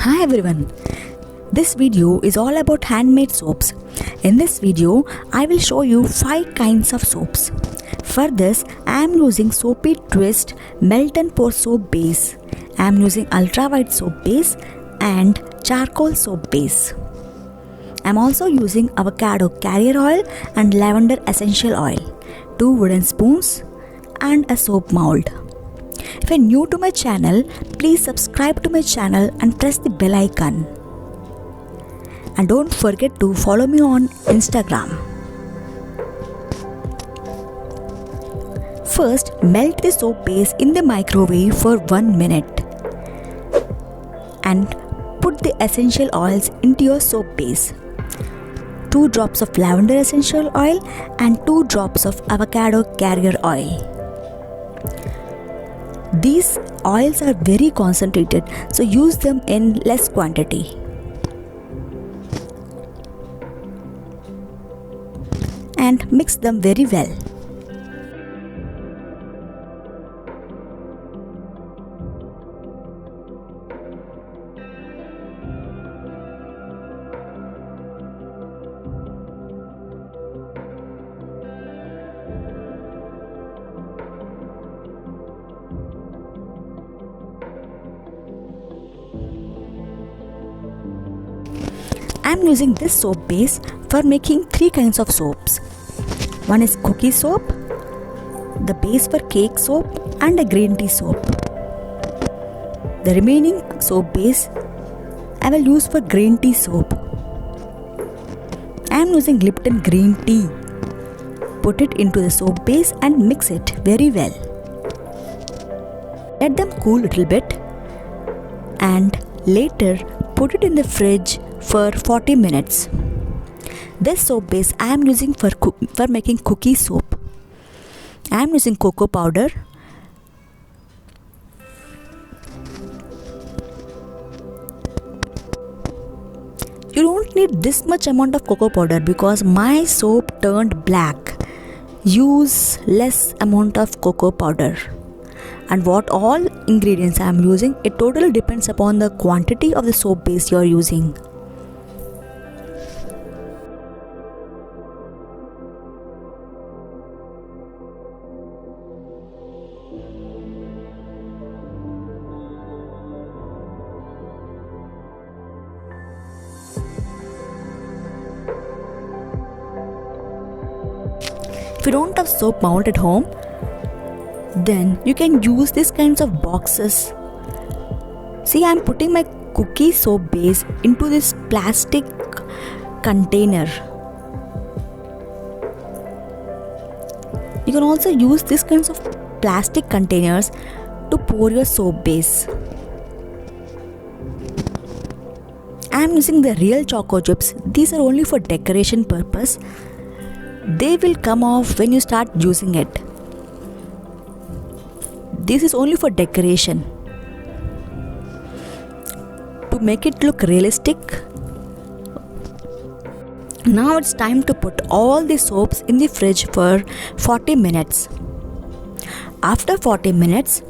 Hi everyone, this video is all about handmade soaps. In this video, I will show you 5 kinds of soaps. For this, I am using Soapy Twist Melt and Pour Soap Base. I am using Ultra White Soap Base and Charcoal Soap Base. I am also using Avocado Carrier Oil and Lavender Essential Oil, 2 wooden spoons and a soap mold. If you are new to my channel, please subscribe to my channel and press the bell icon. And don't forget to follow me on Instagram. First, melt the soap base in the microwave for 1 minute. And put the essential oils into your soap base. 2 drops of lavender essential oil and 2 drops of avocado carrier oil. These oils are very concentrated, so use them in less quantity. And mix them very well. I am using this soap base for making 3 kinds of soaps. One is cookie soap, the base for cake soap and a green tea soap. The remaining soap base I will use for green tea soap. I am using Lipton green tea. Put it into the soap base and mix it very well. Let them cool a little bit and later put it in the fridge for 40 minutes. This soap base I am using for making cookie soap. I am using cocoa powder, you don't need this much amount of cocoa powder because my soap turned black. Use less amount of cocoa powder. And what all ingredients I am using, it totally depends upon the quantity of the soap base you are using. If you don't have soap mold at home, then you can use these kinds of boxes. See, I am putting my cookie soap base into this plastic container. You can also use these kinds of plastic containers to pour your soap base. I am using the real choco chips. These are only for decoration purpose. They will come off when you start using it. This is only for decoration. To make it look realistic. Now it's time to put all the soaps in the fridge for 40 minutes. After 40 minutes,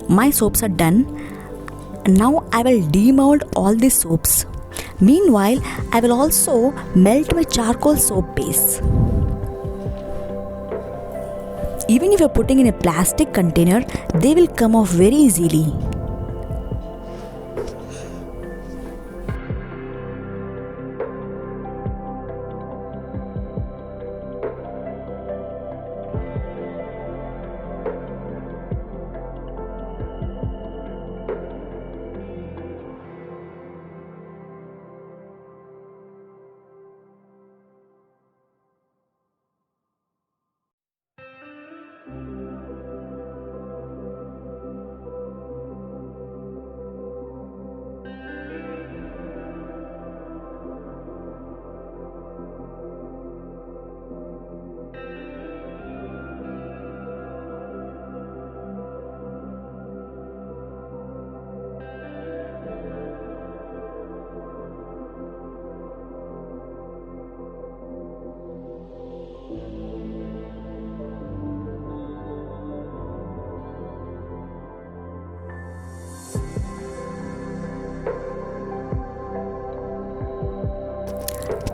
my soaps are done. Now I will demold all the soaps. Meanwhile, I will also melt my charcoal soap base. Even if you are putting in a plastic container, they will come off very easily.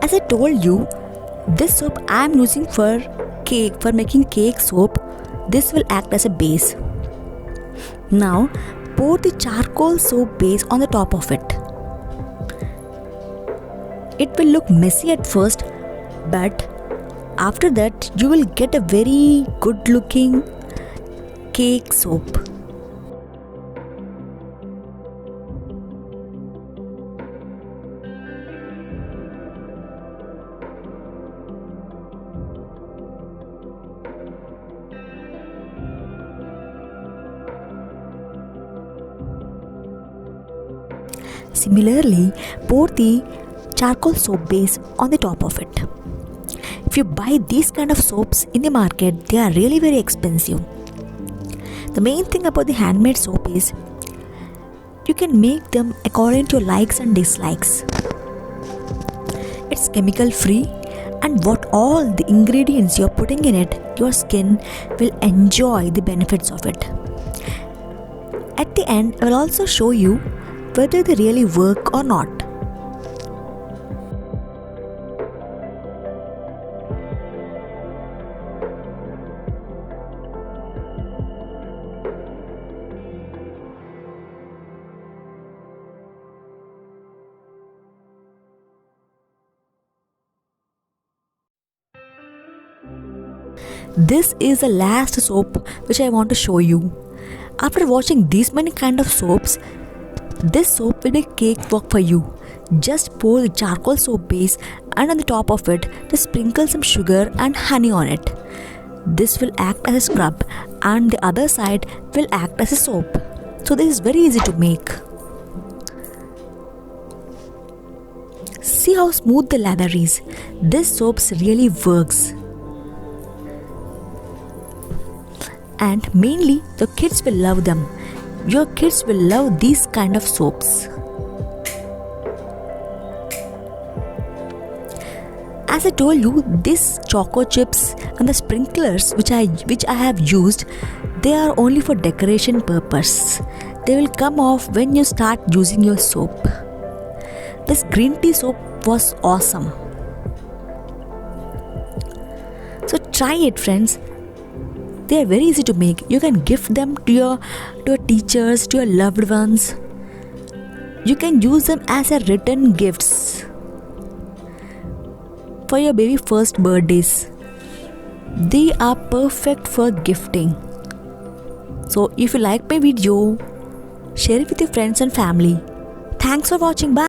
As I told you, this soap I am using for making cake soap. This will act as a base. Now pour the charcoal soap base on the top of it. It will look messy at first, but after that you will get a very good looking cake soap. Similarly, pour the charcoal soap base on the top of it. If you buy these kind of soaps in the market, they are really very expensive. The main thing about the handmade soap is you can make them according to your likes and dislikes. It's chemical free, and what all the ingredients you're putting in it, your skin will enjoy the benefits of it. At the end, I will also show you whether they really work or not. This is the last soap which I want to show you. After watching these many kind of soaps, this soap will be cakewalk for you. Just pour the charcoal soap base, and on the top of it, just sprinkle some sugar and honey on it. This will act as a scrub, and the other side will act as a soap. So this is very easy to make. See how smooth the lather is. This soap really works. And mainly the kids will love them. Your kids will love these kind of soaps. As I told you, these choco chips and the sprinklers which I have used, they are only for decoration purpose. They will come off when you start using your soap. This green tea soap was awesome. So try it, friends. They are very easy to make. You can gift them to your teachers, to your loved ones. You can use them as a written gifts for your baby first birthdays. They are perfect for gifting. So if you like my video, share it with your friends and family. Thanks for watching. Bye.